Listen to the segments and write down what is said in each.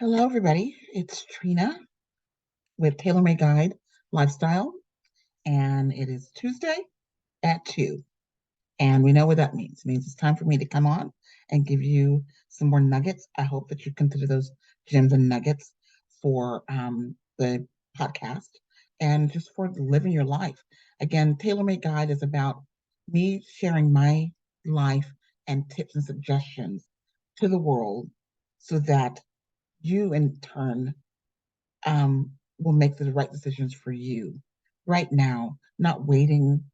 Hello, everybody. It's Trina with TaylorMade Guide Lifestyle, and it is Tuesday at 2. And we know what that means. It means it's time for me to come on and give you some more nuggets. I hope that you consider those gems and nuggets for the podcast and just for living your life. Again, TaylorMade Guide is about me sharing my life and tips and suggestions to the world so that you, in turn, will make the right decisions for you right now, not waiting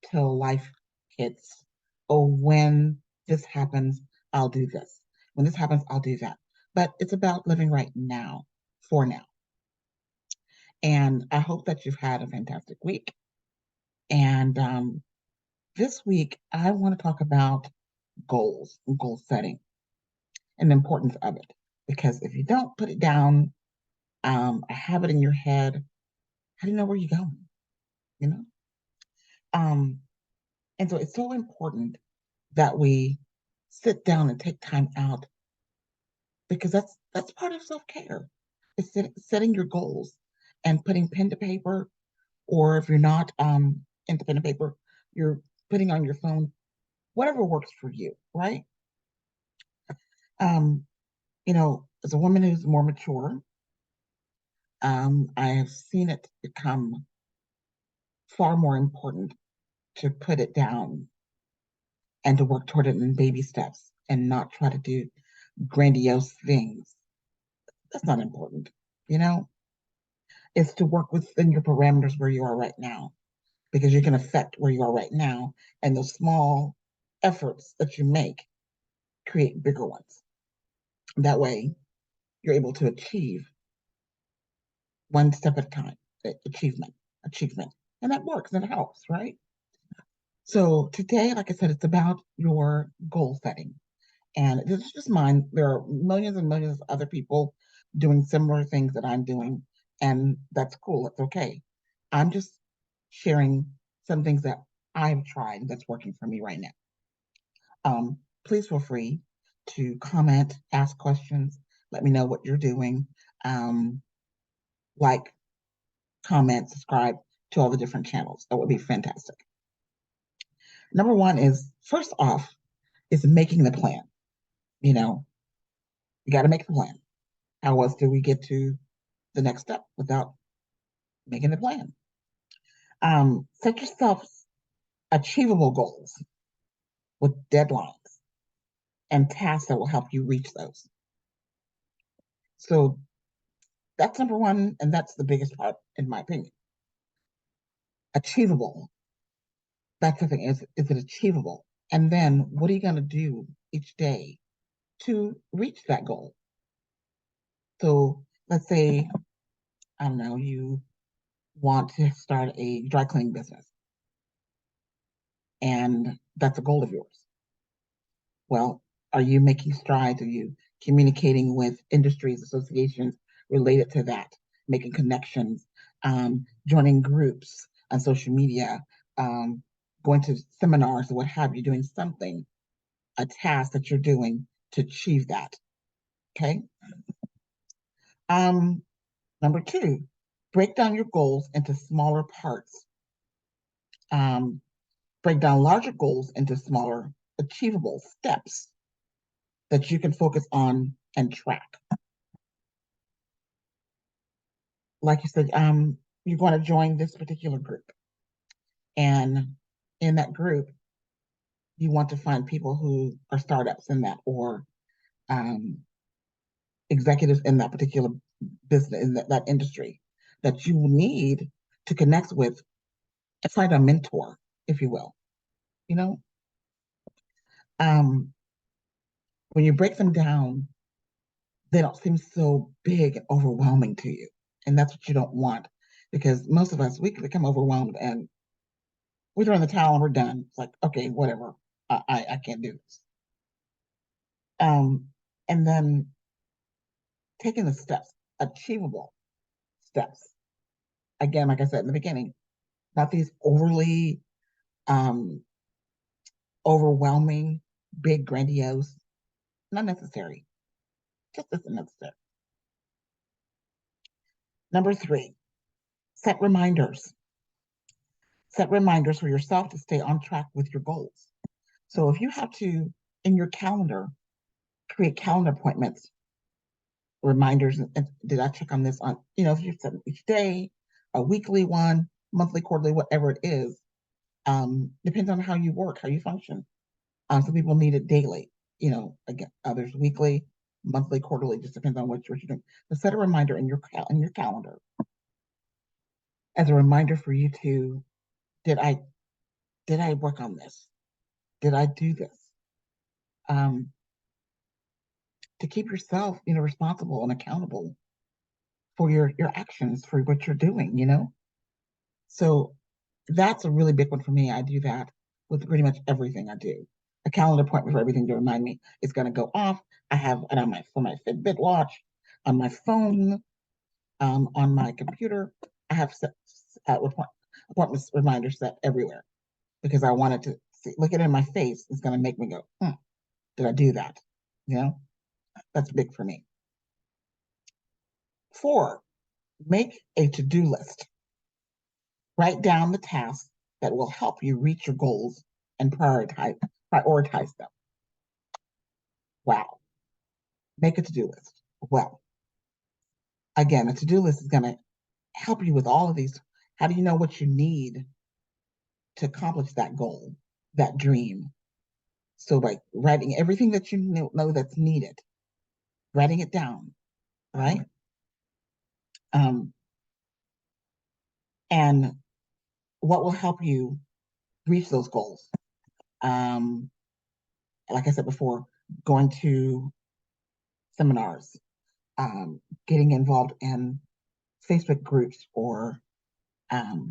till life hits. Or when this happens, I'll do this. When this happens, I'll do that. But it's about living right now, for now. And I hope that you've had a fantastic week. And this week, I want to talk about goals and goal setting and the importance of it. Because if you don't put it down, have it in your head, how do you know where you're going? You know? Um, and so it's so important that we sit down and take time out because that's part of self-care. It's setting your goals and putting pen to paper, or if you're not into pen to paper, you're putting on your phone, whatever works for you, right? Um, as a woman who's more mature, I have seen it become far more important to put it down and to work toward it in baby steps and not try to do grandiose things. That's not important. You know, it's to work within your parameters where you are right now because you can affect where you are right now. And those small efforts that you make create bigger ones. That way, you're able to achieve one step at a time. Achievement. And that works and it helps, right? So today, like I said, it's about your goal setting. And this is just mine. There are millions and millions of other people doing similar things that I'm doing, and that's cool. It's okay. I'm just sharing some things that I've tried that's working for me right now. Please feel free to comment, ask questions, let me know what you're doing. Um, like, comment, subscribe to all the different channels. That would be fantastic. Number one is first off is making the plan. You know, you got to make the plan. How else do we get to the next step without making a plan? Set yourself achievable goals with deadlines and tasks that will help you reach those. So that's number one, and that's the biggest part, in my opinion. Achievable. That's the thing. Is it achievable? And then what are you going to do each day to reach that goal? So let's say, I don't know, you want to start a dry cleaning business, and that's a goal of yours. Well, are you making strides? Are you communicating with industries, associations related to that, making connections, joining groups on social media, going to seminars or what have you, doing something, a task that you're doing to achieve that? Okay. Um, Number two, break down your goals into smaller parts. Um, Break down larger goals into smaller, achievable steps that you can focus on and track. Like you said, you're going to join this particular group. And in that group, you want to find people who are startups in that or um, executives in that particular business, in that industry that you need to connect with. It's like a mentor, if you will. You know, um, when you break them down, they don't seem so big and overwhelming to you. And that's what you don't want because most of us, we can become overwhelmed and we throw in the towel and we're done. It's like, okay, whatever. I can't do this. Um, and then taking the steps, achievable steps. Again, like I said in the beginning, not these overly um, overwhelming, big, grandiose, not necessary. Just as necessary. Number 3, set reminders. Set reminders for yourself to stay on track with your goals. So if you have to, in your calendar, create calendar appointments, reminders, and did I check on this on, if you set each day, a weekly one, monthly, quarterly, whatever it is, depends on how you work, how you function. Some people need it daily, again, others weekly, monthly, quarterly, just depends on what you're doing. But set a reminder in your calendar as a reminder for you to, did I work on this? Did I do this? Um, to keep yourself, responsible and accountable for your actions, for what you're doing. So that's a really big one for me. I do that with pretty much everything I do. A calendar appointment for everything to remind me it's going to go off. I have it on my Fitbit watch, on my phone, on my computer. I have set, appointments reminders set everywhere because I wanted to see, look at it in my face. It's going to make me go, did I do that? That's big for me. 4, make a to-do list. Write down the tasks that will help you reach your goals and prioritize them. Wow. Make a to-do list. Well, again, a to-do list is going to help you with all of these. How do you know what you need to accomplish that goal, that dream? So by writing everything that you know that's needed, writing it down, right? And what will help you reach those goals? Like I said before, going to seminars, getting involved in Facebook groups, or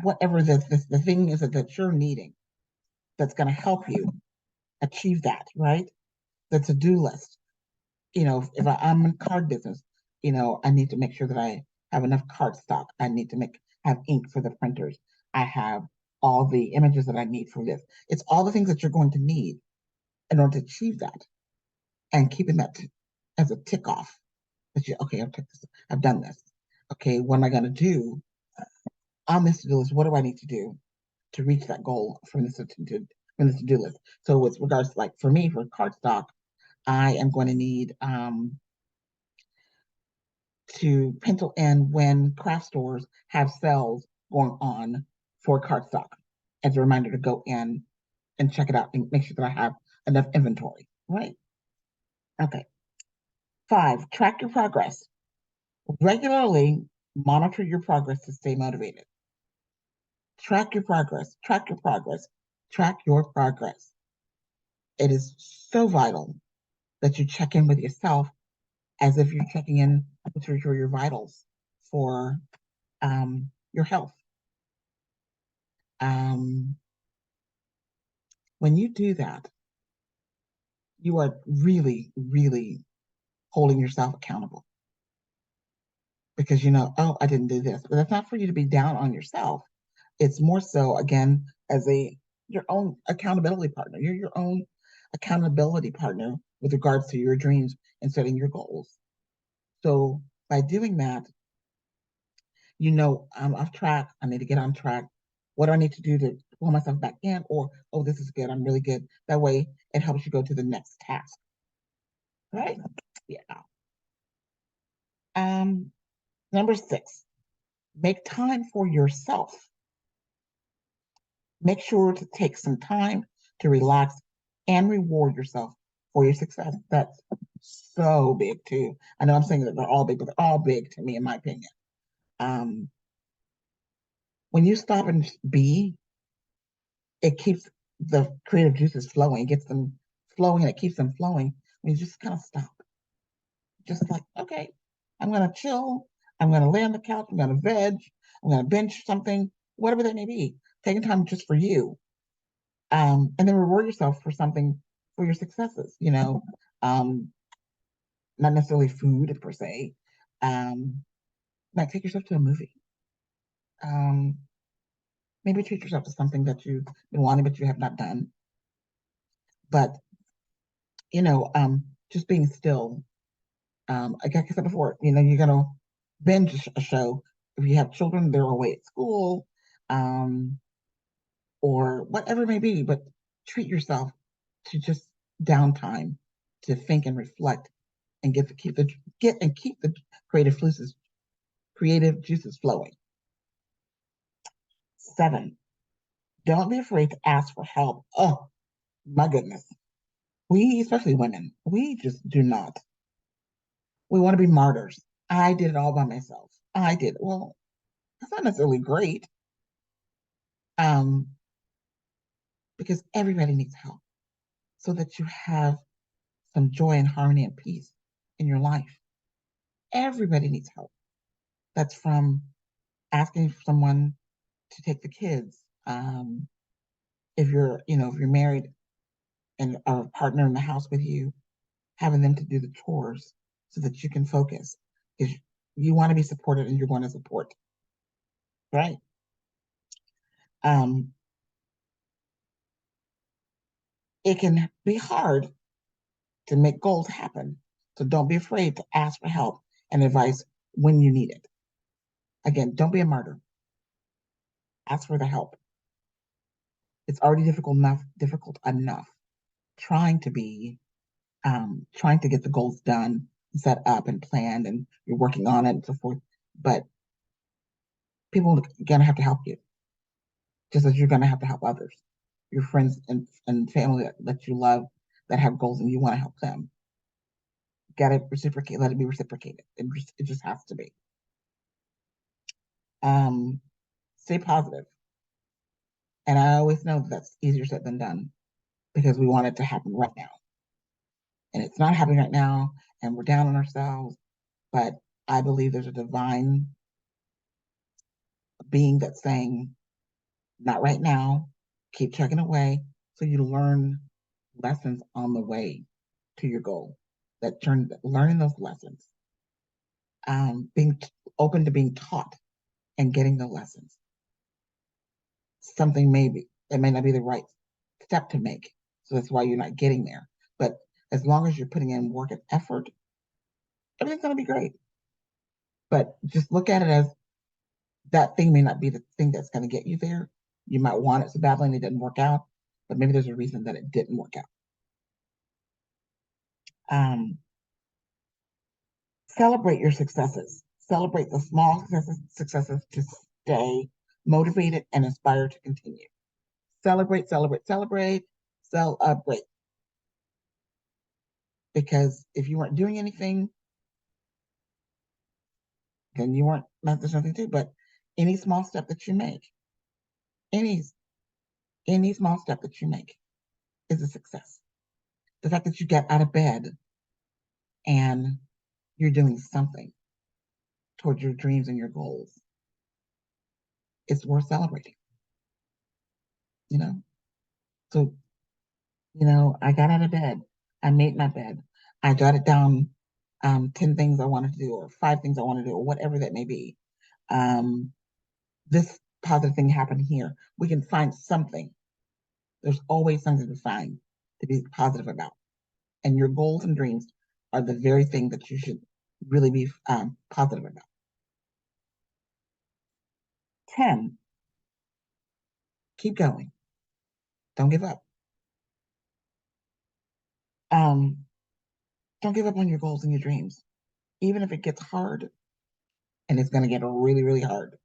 whatever the thing is that you're needing that's going to help you achieve that, right? The to-do list. If I'm in card business, I need to make sure that I have enough card stock. I need to have ink for the printers. I have all the images that I need for this. It's all the things that you're going to need in order to achieve that, and keeping that as a tick off. Okay, I've done this. Okay, what am I going to do on this to-do list? What do I need to do to reach that goal from this to-do list? So with regards to, like, for me, for cardstock, I am going to need to pencil in when craft stores have sales going on for cardstock as a reminder to go in and check it out and make sure that I have enough inventory, right? Okay. 5, track your progress. Regularly monitor your progress to stay motivated. Track your progress, track your progress, track your progress. It is so vital that you check in with yourself as if you're checking in with your vitals for your health. When you do that, you are really, really holding yourself accountable because oh, I didn't do this. But that's not for you to be down on yourself. It's more so, again, as your own accountability partner. You're your own accountability partner with regards to your dreams and setting your goals. So by doing that, I'm off track. I need to get on track. What do I need to do to pull myself back in? Or, oh, this is good. I'm really good. That way, it helps you go to the next task. Right? Yeah. Number 6, make time for yourself. Make sure to take some time to relax and reward yourself for your success. That's so big too. I know I'm saying that they're all big, but they're all big to me, in my opinion. When you stop and be, it keeps the creative juices flowing. It gets them flowing, and it keeps them flowing. When you just kind of stop, just like, okay, I'm gonna chill. I'm gonna lay on the couch. I'm gonna veg. I'm gonna binge something, whatever that may be. Taking time just for you, and then reward yourself for something, for your successes. Not necessarily food per se. Like, take yourself to a movie. Maybe treat yourself to something that you've been wanting but you have not done. But just being still. Like I said before, you're gonna binge a show. if you have children, they're away at school, um, or whatever it may be, but treat yourself to just downtime to think and reflect and keep the creative juices flowing. 7, don't be afraid to ask for help. Oh my goodness. We, especially women, we just do not. We want to be martyrs. I did it all by myself. I did. Well, that's not necessarily great. Um, because everybody needs help so that you have some joy and harmony and peace in your life. Everybody needs help. That's from asking someone to take the kids. If you're married and a partner in the house with you, having them to do the chores so that you can focus. Because you want to be supported and you're going to support, right? Um, it can be hard to make goals happen. So don't be afraid to ask for help and advice when you need it. Again, don't be a martyr. Ask for the help. It's already difficult enough trying to get the goals done, set up and planned, and you're working on it and so forth. But people are gonna have to help you, just as you're gonna have to help others, your friends and family that you love that have goals and you want to help them. Gotta reciprocate, let it be reciprocated. It just has to be. Um, Stay positive. And I always know that's easier said than done because we want it to happen right now. And it's not happening right now, and we're down on ourselves. But I believe there's a divine being that's saying, not right now, keep chugging away so you learn lessons on the way to your goal. Learning those lessons, being open to being taught and getting the lessons. Something maybe it may not be the right step to make, so that's why you're not getting there. But as long as you're putting in work and effort, everything's going to be great. But just look at it as that thing may not be the thing that's going to get you there. You might want it so badly and it didn't work out, but maybe there's a reason that it didn't work out. Um, Celebrate your successes. Celebrate the small successes to stay motivated and inspired to continue. Celebrate, celebrate, celebrate, celebrate. Because if you weren't doing anything, then you weren't, not there's nothing to do, but any small step that you make, any any small step that you make is a success. The fact that you get out of bed and you're doing something towards your dreams and your goals, it's worth celebrating, you know? So, I got out of bed, I made my bed, I jotted down 10 things I wanted to do, or 5 things I want to do, or whatever that may be. Um, this positive thing happened here. We can find something. There's always something to find to be positive about. And your goals and dreams are the very thing that you should really be positive about. 10, keep going. Don't give up. Um, don't give up on your goals and your dreams. Even if it gets hard, and it's going to get really, really hard,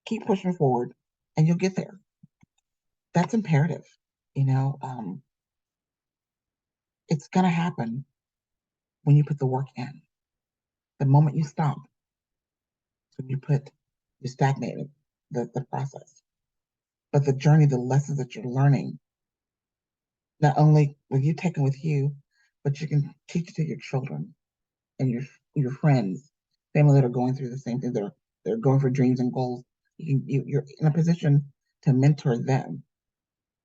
keep pushing forward and you'll get there. That's imperative. You know, it's going to happen when you put the work in. The moment you stop, when you stagnate the process. But the journey, the lessons that you're learning, not only will you take them with you, but you can teach it to your children and your friends, family that are going through the same thing. They're going for dreams and goals. You're in a position to mentor them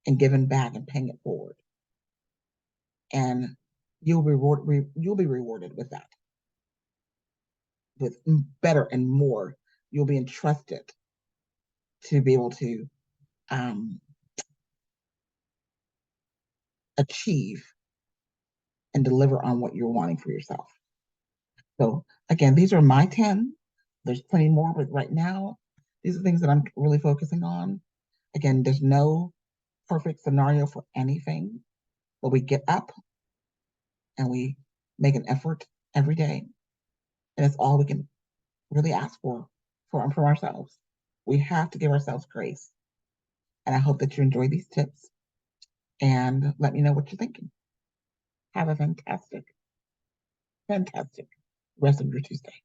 and giving back and paying it forward. And you'll be rewarded with that, with better and more. You'll be entrusted to be able to um, achieve and deliver on what you're wanting for yourself. So again, these are my 10. There's plenty more, but right now, these are things that I'm really focusing on. Again, there's no perfect scenario for anything, but we get up and we make an effort every day. And it's all we can really ask for from ourselves. We have to give ourselves grace. And I hope that you enjoy these tips and let me know what you're thinking. Have a fantastic, fantastic rest of your Tuesday.